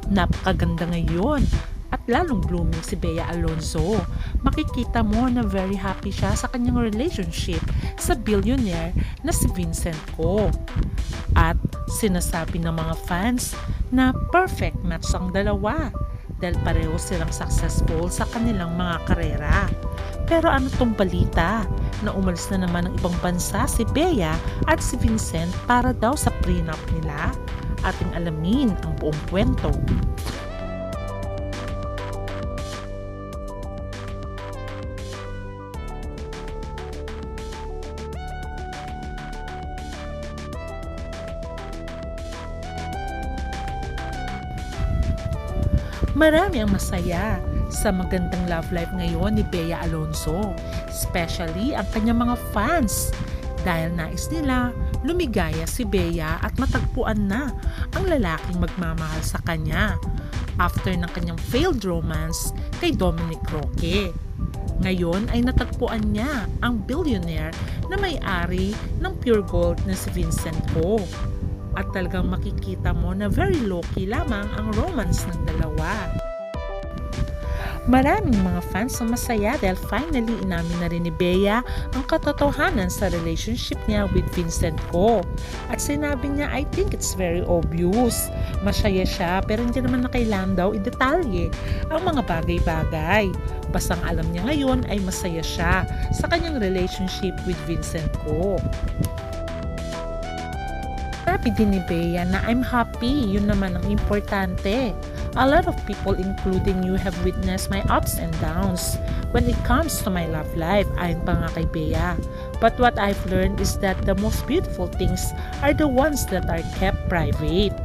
Napakaganda ngayon at lalong blooming si Bea Alonzo. Makikita mo na very happy siya sa kanyang relationship sa billionaire na si Vincent Ko. At sinasabi ng mga fans na perfect match ang dalawa dahil pareho silang successful sa kanilang mga karera. Pero ano tong balita na umalis na naman ng ibang bansa si Bea at si Vincent para daw sa prenup nila? Ating alamin ang buong kwento. Marami ang masaya sa magandang love life ngayon ni Bea Alonzo, especially ang kanyang mga fans dahil nais nila lumigaya si Bea at matagpuan na ang lalaking magmamahal sa kanya after ng kanyang failed romance kay Dominic Roque. Ngayon ay natagpuan niya ang billionaire na may-ari ng Pure Gold na si Vincent Ko. At talagang makikita mo na very low-key lamang ang romance ng dalawa. Maraming mga fans ang masaya dahil finally inamin na rin ni Bea ang katotohanan sa relationship niya with Vincent Ko. At sinabi niya, I think it's very obvious. Masaya siya pero hindi naman na kailangan daw i-detalye ang mga bagay-bagay. Bastang alam niya ngayon ay masaya siya sa kanyang relationship with Vincent Ko. Sabi din ni Bea na I'm happy, yun naman ang importante. A lot of people including you have witnessed my ups and downs when it comes to my love life, ayon pa nga kay Bea. But what I've learned is that the most beautiful things are the ones that are kept private.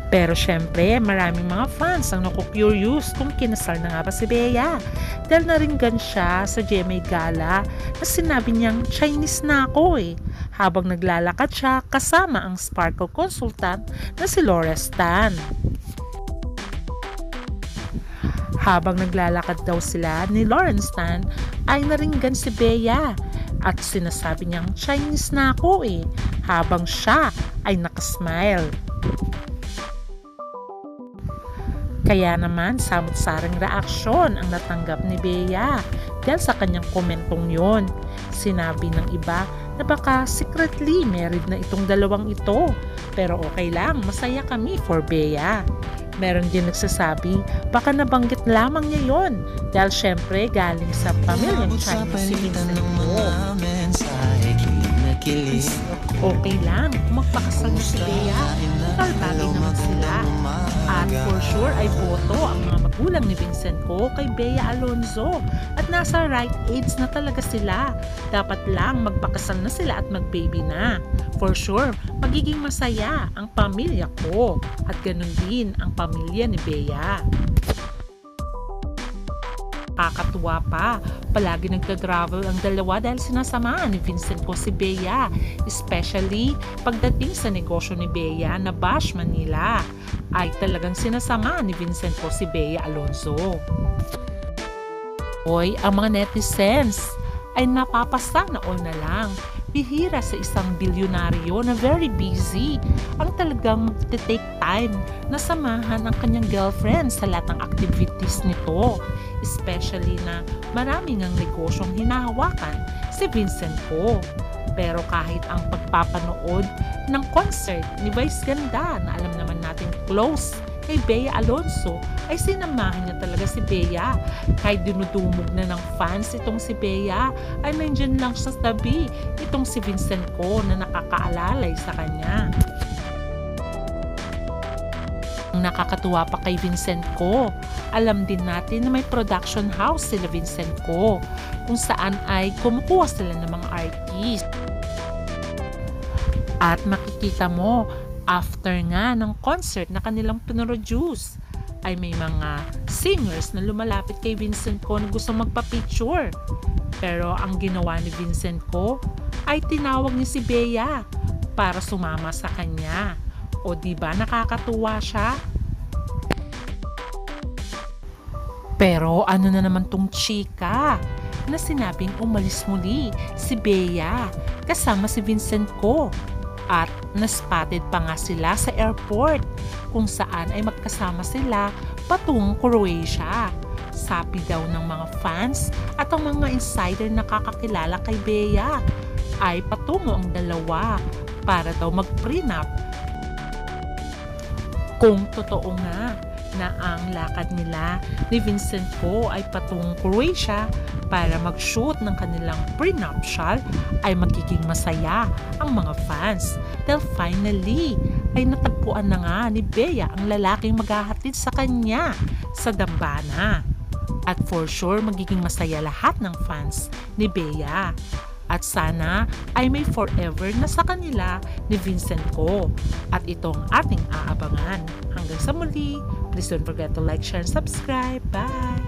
Pero syempre, maraming mga fans ang naku-curious kung kinasal na nga ba si Bea. Dahil naringgan siya sa GMA Gala na sinabi niyang Chinese na ako habang naglalakad siya kasama ang Sparkle consultant na si Lores Tan. Habang naglalakad daw sila ni Lawrence Tan ay naringgan si Bea at sinasabi niyang Chinese na ako habang siya ay nakasmile. Kaya naman samot-saring reaksyon ang natanggap ni Bea dahil sa kanyang komentong yon. Sinabi ng iba na baka secretly married na itong dalawang ito. Pero okay lang, masaya kami for Bea. Meron din nagsasabi, baka nabanggit lamang niya yon dahil syempre galing sa pamilyang Chinese si Vincent Ko. Okay lang, kung magpakasal na si Bea, total bagay naman sila. At for sure ay boto ang mga magulang ni Vincent Ko kay Bea Alonzo at nasa right age na talaga sila. Dapat lang magpakasal na sila at mag-baby na. For sure, magiging masaya ang pamilya ko at ganun din ang pamilya ni Bea. Kakatuwa pa, palagi nagta-travel ang dalawa dahil sinasamaan ni Vincent Ko si Bea, especially pagdating sa negosyo ni Bea na Bash Manila, ay talagang sinasamaan ni Vincent Ko si Bea Alonzo. Hoy, ang mga netizens ay napapasana all na lang. Bihira sa isang bilyonaryo na very busy ang talagang magte-take time na samahan ang kanyang girlfriend sa lahat ng activities nito. Especially na maraming ang negosyong hinahawakan si Vincent Ko. Pero kahit ang pagpapanood ng concert ni Vice Ganda na alam naman natin close kay Bea Alonzo ay sinamahan niya talaga si Bea. Kahit dinudumog na ng fans itong si Bea ay nandiyan lang sa tabi itong si Vincent Ko na nakakaalalay sa kanya. Ang nakakatuwa pa kay Vincent Ko, alam din natin na may production house sila Vincent Ko kung saan ay kumukuha sila ng mga artist. At makikita mo, after nga ng concert na kanilang pinroduce, ay may mga singers na lumalapit kay Vincent Ko na gusto magpa-picture. Pero ang ginawa ni Vincent Ko ay tinawag niya si Bea para sumama sa kanya. O diba nakakatuwa siya? Pero ano na naman tong chika na sinabing umalis muli si Bea kasama si Vincent Ko. At naspotted pa nga sila sa airport kung saan ay magkasama sila patungong Croatia. Sabi daw ng mga fans at ang mga insider na kakakilala kay Bea ay patungo ang dalawa para daw mag-prenup. Kung totoo nga na ang lakad nila ni Vincent Ko ay patungong Croatia para mag-shoot ng kanilang prenuptial, ay magiging masaya ang mga fans dahil finally ay natagpuan na nga ni Bea ang lalaking maghahatid sa kanya sa dambana. At for sure magiging masaya lahat ng fans ni Bea. At sana ay may forever na sa kanila ni Vincent Ko. At itong ating aabangan. Hanggang sa muli, please don't forget to like, share, and subscribe. Bye!